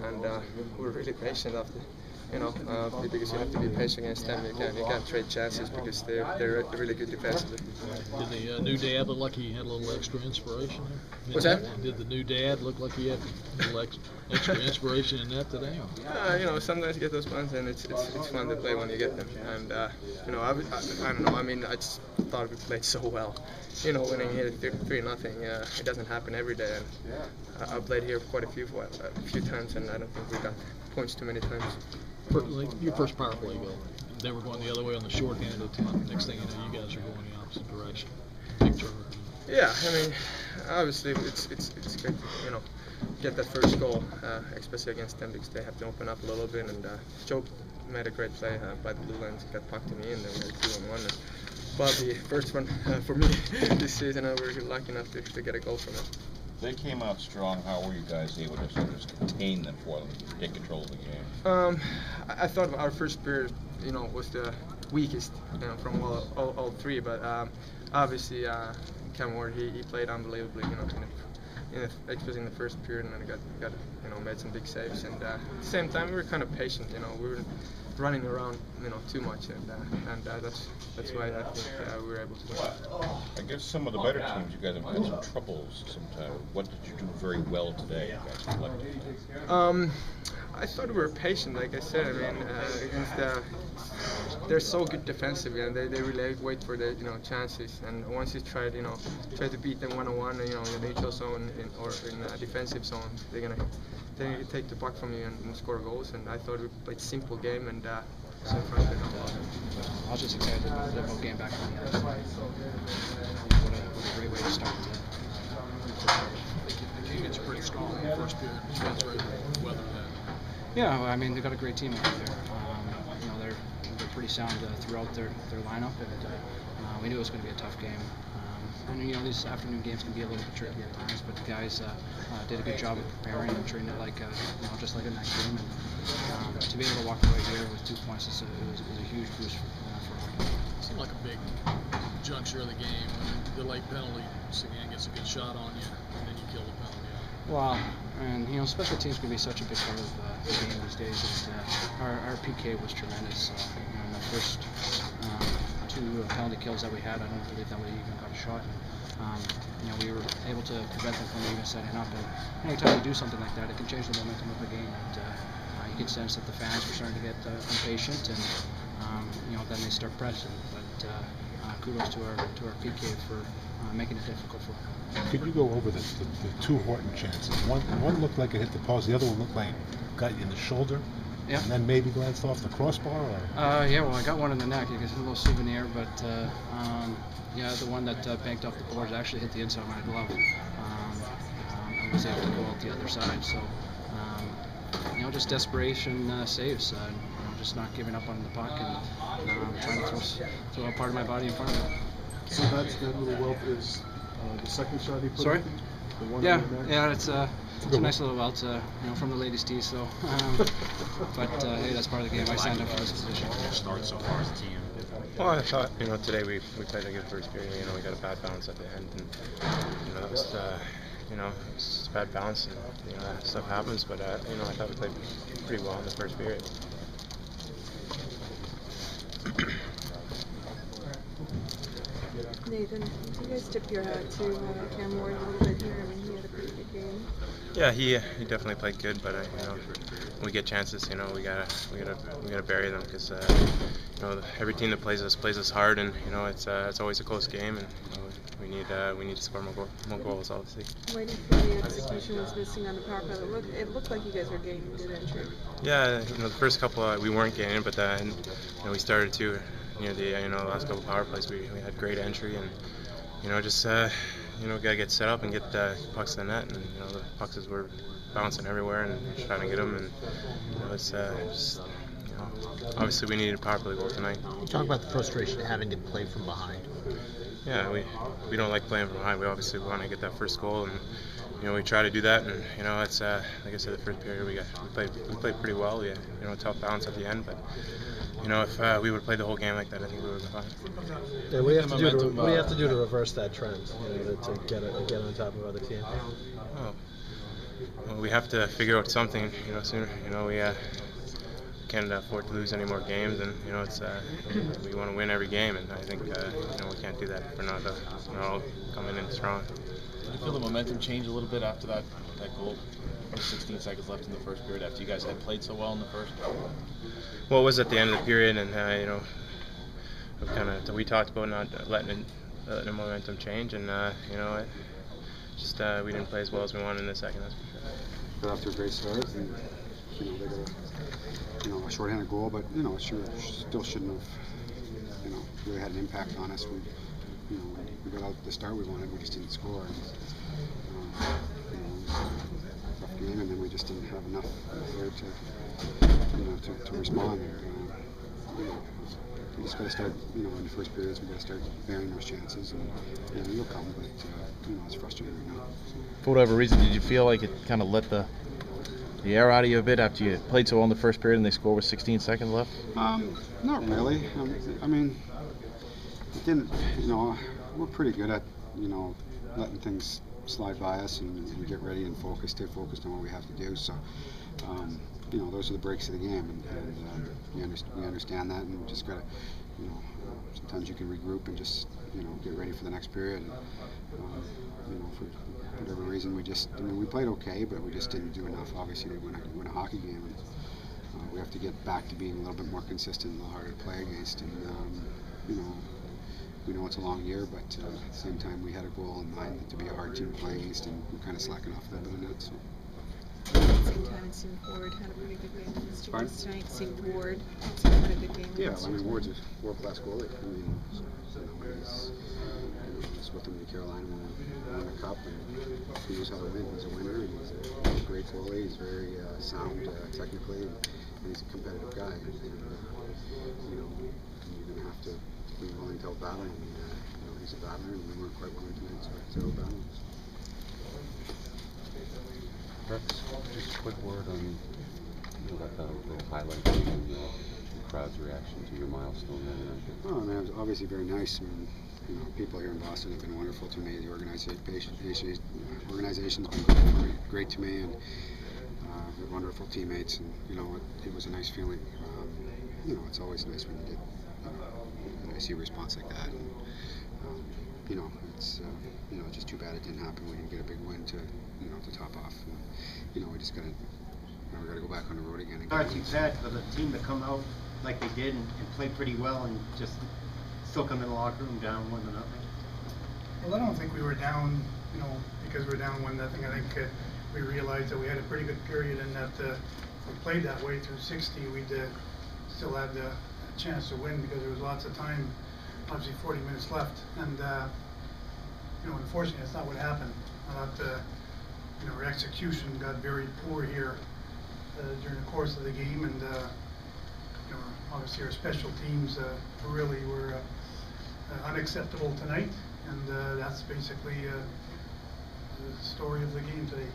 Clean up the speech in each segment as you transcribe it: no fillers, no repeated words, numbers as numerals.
and we're really patient after. Because you have to be patient against them. You can't trade chances because they're really good defensively. Did the new dad look like he had a little extra inspiration? What's that? Did the new dad look like he had a little extra inspiration in that today? Sometimes you get those ones, and it's fun to play when you get them. And I don't know. I mean, I just thought we played so well. Winning here 3-0. It doesn't happen every day. And I played here quite a few times, and I don't think we got points too many times. Your first power play goal, they were going the other way on the short-handed. Next thing you know, you guys are going the opposite direction. Big turnover. Yeah, I mean, obviously it's good to get that first goal, especially against them because they have to open up a little bit. And Joe made a great play by the blue line, got puck to me, and then we were 2-on-1. Probably the first one for me this season. I was lucky enough to get a goal from it. They came out strong. How were you guys able to sort of contain them for them, take control of the game? I thought our first period, was the weakest from all three. But obviously, Cam Ward, he played unbelievably, especially in the first period, and then got made some big saves. And at the same time, we were kind of patient. We were running around, too much, and that's why I think we were able to win. I guess some of the better teams, you guys have had some troubles sometimes. What did you do very well today, you guys collectively? I thought we were patient, like I said. I mean, they're so good defensively, and they really wait for the chances. And once you try to beat them one-on-one, in the neutral zone or in a defensive zone, they're gonna take the puck from you and score goals. And I thought we played a simple game, and so far they're not well. I was just excited about the game back on the other side. What a great way to start. The defense is pretty strong in the first period. You guys ready to weather that? Yeah, I mean, they've got a great team out there. They're pretty sound throughout their lineup, and we knew it was going to be a tough game. And these afternoon games can be a little bit tricky at times, but the guys did a good job of preparing and treating it like just like a night game. And to be able to walk away here with 2 points it was a huge boost for hockey. It seemed like a big juncture of the game when the late penalty, Seguin gets a good shot on you, and then you kill the penalty. Well, and special teams can be such a big part of the game these days. Our PK was tremendous. In the first two penalty kills that we had, I don't believe that we even got a shot. We were able to prevent them from even setting up. And anytime you do something like that, it can change the momentum of the game. And you can sense that the fans were starting to get impatient, and then they start pressing. But kudos to our PK for making it difficult for them. Could you go over the two Horton chances? One looked like it hit the post, the other one looked like it got you in the shoulder, yeah, and then maybe glanced off the crossbar? Or? Yeah, well, I got one in the neck. It was a little souvenir, but the one that banked off the boards actually hit the inside of my glove. I was able to go out the other side. So, just desperation saves. Just not giving up on the puck and trying to throw a part of my body in front of it. So that little welt is the second shot he put. Sorry? The one yeah, it's a nice little welt, from the ladies' tee. So, but hey, that's part of the game. I signed up for this position. Start so far as a team. Well, I thought today we played a good first period. We got a bad bounce at the end, and that was it's a bad bounce, and that stuff happens. But I thought we played pretty well in the first period. Nathan, do you guys tip your hat to Cam Ward a little bit here? I mean, he had a pretty good game. Yeah, he definitely played good, but when we get chances, we gotta bury them because every team that plays us hard, and it's always a close game, and we need to score more goals, obviously. Why do you feel the execution was missing on the power play? It looked like you guys were getting good entry. Yeah, the first couple we weren't getting, but then we started to. Near the last couple power plays, we had great entry, and gotta get set up and get pucks to the net, and the pucks were bouncing everywhere and trying to get them, and it's just obviously we needed a power play goal tonight. Talk about the frustration of having to play from behind. Yeah, we don't like playing from behind. We obviously want to get that first goal, and we try to do that, and it's like I said, the first period we played pretty well. We had a tough balance at the end, but. If we would play the whole game like that, I think we would have been fine. Yeah, what do you have to do to reverse that trend? To get on top of other teams. Well, we have to figure out something, sooner. We can't afford to lose any more games, and it's we want to win every game, and I think we can't do that if we're not all coming in strong. Did you feel the momentum change a little bit after that goal? 16 seconds left in the first period after you guys had played so well in the first? Well, it was at the end of the period, and we talked about not letting the momentum change, and we didn't play as well as we wanted in the second. That's for sure. Got off to a great start, and they got a shorthanded goal, but it still shouldn't have really had an impact on us. We got out the start we wanted, we just didn't score. And, rough game, and then we just didn't have enough there to respond. We just got to start, in the first periods, we got to start bearing those chances, and you'll come, but it's frustrating right now. For whatever reason, did you feel like it kind of let the air out of you a bit after you played so well in the first period and they scored with 16 seconds left? Not really. I mean, it didn't. We're pretty good at letting things slide by us and get ready and stay focused on what we have to do. So, those are the breaks of the game, and we understand that, and we just gotta, sometimes you can regroup and just, get ready for the next period. And, for whatever reason, we played okay, but we just didn't do enough, obviously, to win a hockey game. And, we have to get back to being a little bit more consistent, a little harder to play against, and we know it's a long year, but at the same time, we had a goal in mind to be a hard team to play against, and we're kind of slacking off a little bit on that. So. At the same time, it seemed Ward had a pretty good game against you guys tonight. It seemed Ward had a good game. Yeah, Ward's a world-class goalie. He's with him in Carolina when we won the cup, and he knows how to win. He's a winner, and he's a great goalie. He's very sound technically, and he's a competitive guy. And you're going to have to be willing to out-battle him. He's a battler, and we weren't quite willing tonight to out-battle him. Just a quick word on that little highlight of the crowd's reaction to your milestone. Oh, man, it was obviously very nice. People here in Boston have been wonderful to me. The organization's been great to me, and we're wonderful teammates. And it was a nice feeling. It's always nice when you get I see a response like that. And, it's just too bad it didn't happen. We didn't get a big win to top off. We just got to go back on the road again. It's you've had for the team to come out like they did and play pretty well and just still come in the locker room down 1-0. Well, I don't think we were down, because we were down 1-0. I think we realized that we had a pretty good period, and that if we played that way through 60, we'd still have the chance to win, because there was lots of time, obviously 40 minutes left, and unfortunately that's not what happened. I thought our execution got very poor here during the course of the game, and obviously our special teams really were unacceptable tonight, and that's basically the story of the game today.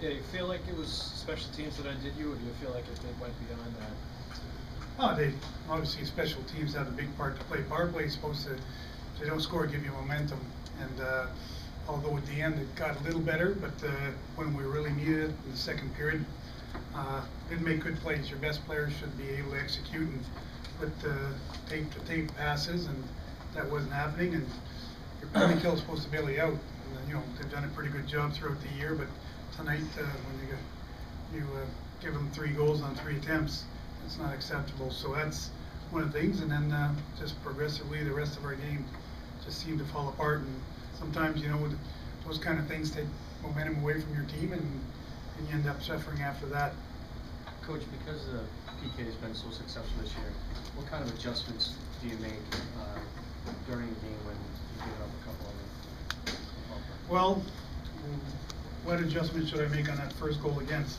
Yeah, do you feel like it was special teams that undid you, or do you feel like it went beyond that? Oh, obviously special teams have a big part to play. Power play is supposed to, if they don't score, give you momentum, and although at the end it got a little better, but when we really needed it in the second period, didn't make good plays. Your best players should be able to execute and put tape passes, and that wasn't happening. And your penalty kill is supposed to bail you out. And, they've done a pretty good job throughout the year, but tonight when you give them 3 goals on 3 attempts, it's not acceptable. So that's one of the things. And then just progressively, the rest of our game just seemed to fall apart. And sometimes, those kind of things take momentum away from your team, and you end up suffering after that. Coach, because the PK has been so successful this year, what kind of adjustments do you make during the game when you give up a couple of them? Well, what adjustment should I make on that first goal against?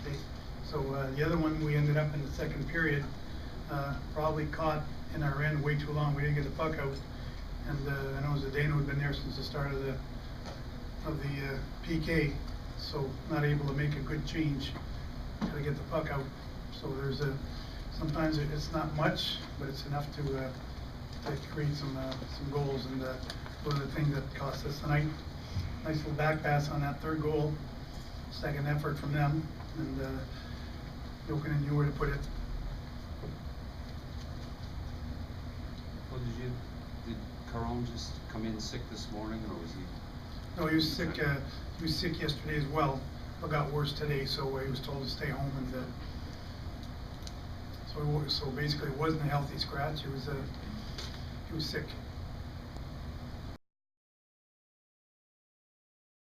Okay. So the other one, we ended up in the second period, probably caught in our end way too long. We didn't get the puck out, and I know Zdeno had been there since the start of the PK, so not able to make a good change to get the puck out. So there's sometimes it's not much, but it's enough to create some goals, and those are the things that cost us tonight. nice little back pass on that third goal. Second effort from them, and Jokinen knew where to put it. Well, did Caron just come in sick this morning, or was he? No, he was sick. He was sick yesterday as well, but got worse today. So he was told to stay home, and so basically it wasn't a healthy scratch. He was sick.